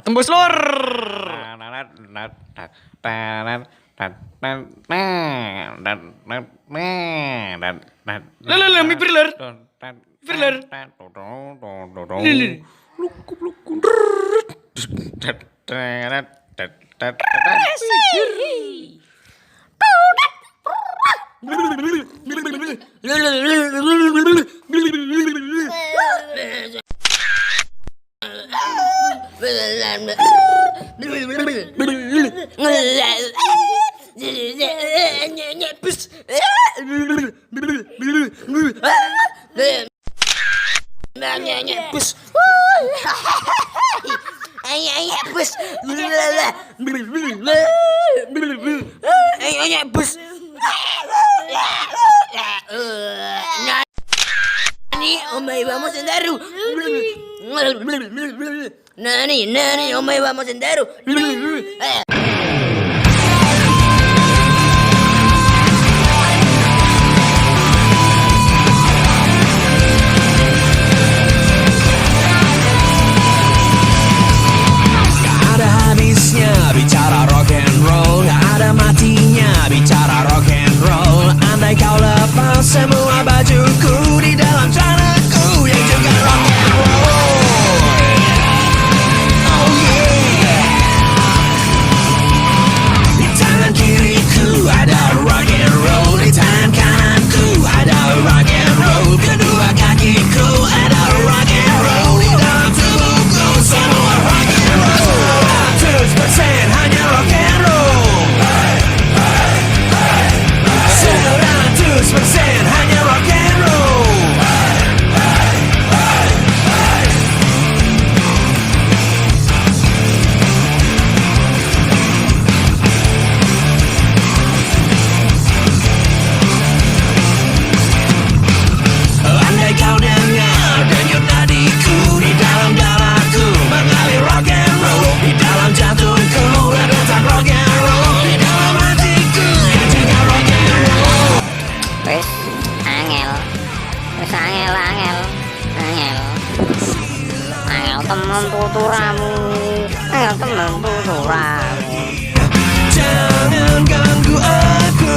Tembus lur. Lele mipir lur. Mipir lur. Lele. Lukup lukun. Omai vamos senderu. Nani, omai vamos senderu. Ada habisnya bicara rock and roll, gak ada matinya bicara rock and roll. Andai kau lepas semua bajuku di dalam celanaku yang juga rock and roll. Oh yeah. Di tangan kiriku ada rock and roll, di tangan kananku ada rock and roll. Kedua kakiku ada rock and roll, di dalam tubuhku semua rock and roll. 100% hanya rock and roll. 100% hanya rock and roll. Andai kau dengar denyut nadiku di dalam darahku mengalir rock and roll, di dalam jantungku ledakan rock and roll, di dalam hatiku yang juga rock and roll. Wis angel temen tuturamu, angel temen tuturamu. Jangan ganggu aku.